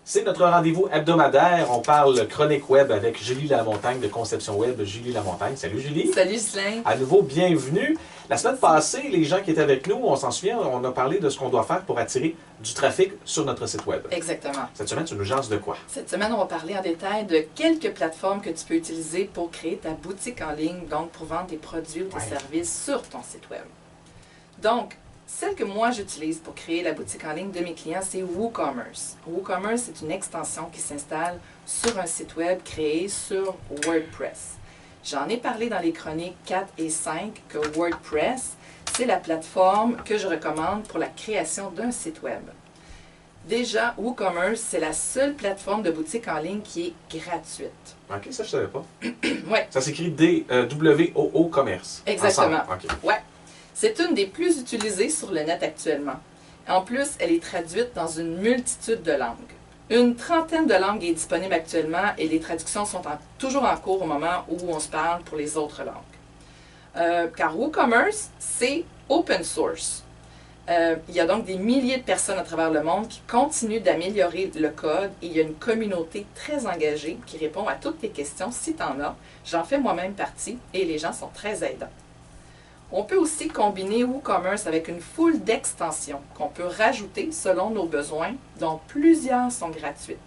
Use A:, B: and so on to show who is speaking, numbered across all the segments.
A: C'est notre rendez-vous hebdomadaire. On parle chronique web avec Julie Lamontagne de Conception Web. Julie Lamontagne. Salut Julie.
B: Salut Ghislain.
A: À nouveau, bienvenue. La semaine passée, les gens qui étaient avec nous, on s'en souvient, on a parlé de ce qu'on doit faire pour attirer du trafic sur notre site web.
B: Exactement.
A: Cette semaine, tu nous jases de quoi?
B: Cette semaine, on va parler en détail de quelques plateformes que tu peux utiliser pour créer ta boutique en ligne, donc pour vendre tes produits ou tes services sur ton site web. Donc, celle que moi j'utilise pour créer la boutique en ligne de mes clients, c'est WooCommerce. WooCommerce, c'est une extension qui s'installe sur un site web créé sur WordPress. J'en ai parlé dans les chroniques 4 et 5 que WordPress, c'est la plateforme que je recommande pour la création d'un site web. Déjà, WooCommerce, c'est la seule plateforme de boutique en ligne qui est gratuite.
A: OK, ça je savais pas.
B: Ouais.
A: Ça s'écrit D-W-O-O Commerce.
B: Exactement.
A: OK.
B: Ouais. C'est une des plus utilisées sur le net actuellement. En plus, elle est traduite dans une multitude de langues. Une trentaine de langues est disponible actuellement et les traductions sont toujours en cours au moment où on se parle pour les autres langues. Car WooCommerce, c'est open source. Il y a donc des milliers de personnes à travers le monde qui continuent d'améliorer le code et il y a une communauté très engagée qui répond à toutes tes questions si tu en as. J'en fais moi-même partie et les gens sont très aidants. On peut aussi combiner WooCommerce avec une foule d'extensions qu'on peut rajouter selon nos besoins, dont plusieurs sont gratuites.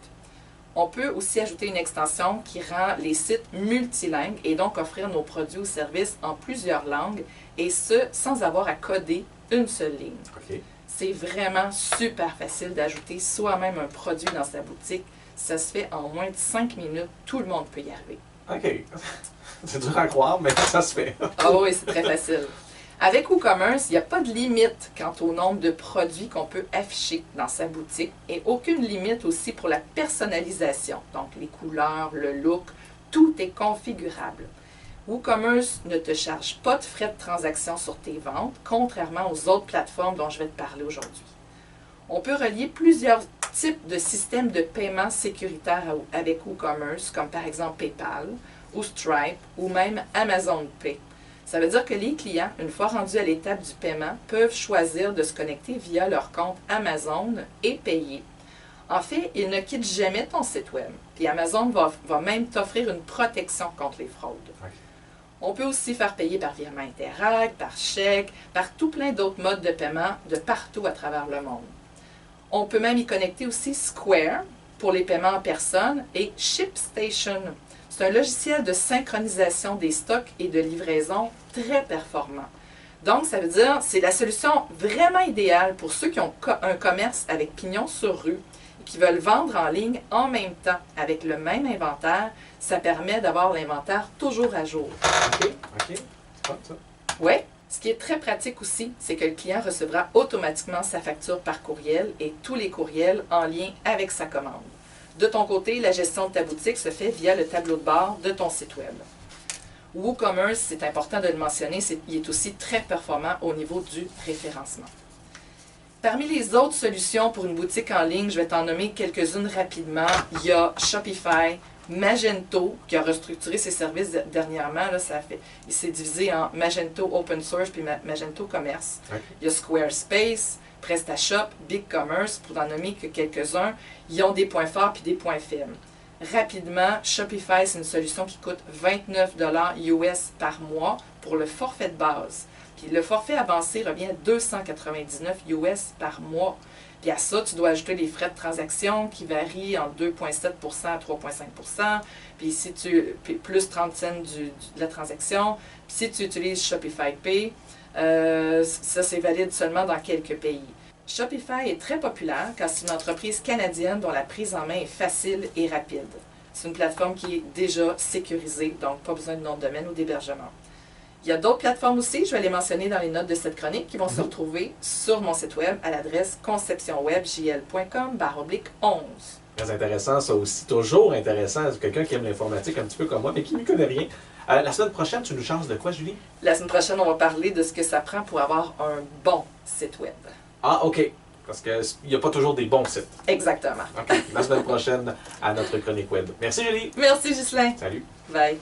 B: On peut aussi ajouter une extension qui rend les sites multilingues et donc offrir nos produits ou services en plusieurs langues, et ce, sans avoir à coder une seule ligne.
A: Okay.
B: C'est vraiment super facile d'ajouter soi-même un produit dans sa boutique. Ça se fait en moins de 5 minutes. Tout le monde peut y arriver.
A: OK. C'est dur à croire, mais ça se fait.
B: Ah oui, c'est très facile. Avec WooCommerce, il n'y a pas de limite quant au nombre de produits qu'on peut afficher dans sa boutique et aucune limite aussi pour la personnalisation. Donc, les couleurs, le look, tout est configurable. WooCommerce ne te charge pas de frais de transaction sur tes ventes, contrairement aux autres plateformes dont je vais te parler aujourd'hui. On peut relier plusieurs types de systèmes de paiement sécuritaires avec WooCommerce, comme par exemple PayPal, ou Stripe, ou même Amazon Pay. Ça veut dire que les clients, une fois rendus à l'étape du paiement, peuvent choisir de se connecter via leur compte Amazon et payer. En fait, ils ne quittent jamais ton site web. Puis Amazon va même t'offrir une protection contre les fraudes.
A: Okay.
B: On peut aussi faire payer par virement Interac, par chèque, par tout plein d'autres modes de paiement de partout à travers le monde. On peut même y connecter aussi Square pour les paiements en personne et ShipStation. C'est un logiciel de synchronisation des stocks et de livraison très performant. Donc, ça veut dire que c'est la solution vraiment idéale pour ceux qui ont un commerce avec pignon sur rue et qui veulent vendre en ligne en même temps avec le même inventaire. Ça permet d'avoir l'inventaire toujours à jour.
A: OK. C'est pas ça.
B: Oui. Ce qui est très pratique aussi, c'est que le client recevra automatiquement sa facture par courriel et tous les courriels en lien avec sa commande. De ton côté, la gestion de ta boutique se fait via le tableau de bord de ton site web. WooCommerce, c'est important de le mentionner, il est aussi très performant au niveau du référencement. Parmi les autres solutions pour une boutique en ligne, je vais t'en nommer quelques-unes rapidement. Il y a Shopify, Magento, qui a restructuré ses services dernièrement. Là, il s'est divisé en Magento Open Source puis Magento Commerce. Okay. Il y a Squarespace, PrestaShop, BigCommerce, pour n'en nommer que quelques-uns. Ils ont des points forts puis des points faibles. Rapidement, Shopify, c'est une solution qui coûte 29 $ US par mois pour le forfait de base. Puis le forfait avancé revient à 299 US par mois. Puis à ça, tu dois ajouter les frais de transaction qui varient entre 2,7 % à 3,5 %. Puis si plus 30 cents de la transaction. Puis si tu utilises Shopify Pay, ça c'est valide seulement dans quelques pays. Shopify est très populaire car c'est une entreprise canadienne dont la prise en main est facile et rapide. C'est une plateforme qui est déjà sécurisée, donc pas besoin de nom de domaine ou d'hébergement. Il y a d'autres plateformes aussi, je vais les mentionner dans les notes de cette chronique, qui vont se retrouver sur mon site web à l'adresse conceptionwebjl.com/11.
A: Très intéressant, ça aussi. Toujours intéressant. Quelqu'un qui aime l'informatique un petit peu comme moi, mais qui ne connaît rien. La semaine prochaine, tu nous changes de quoi, Julie?
B: La semaine prochaine, on va parler de ce que ça prend pour avoir un bon site web.
A: Ah, OK. Parce qu'il n'y a pas toujours des bons sites.
B: Exactement.
A: OK. La semaine prochaine, à notre chronique web. Merci, Julie.
B: Merci, Ghislain.
A: Salut.
B: Bye.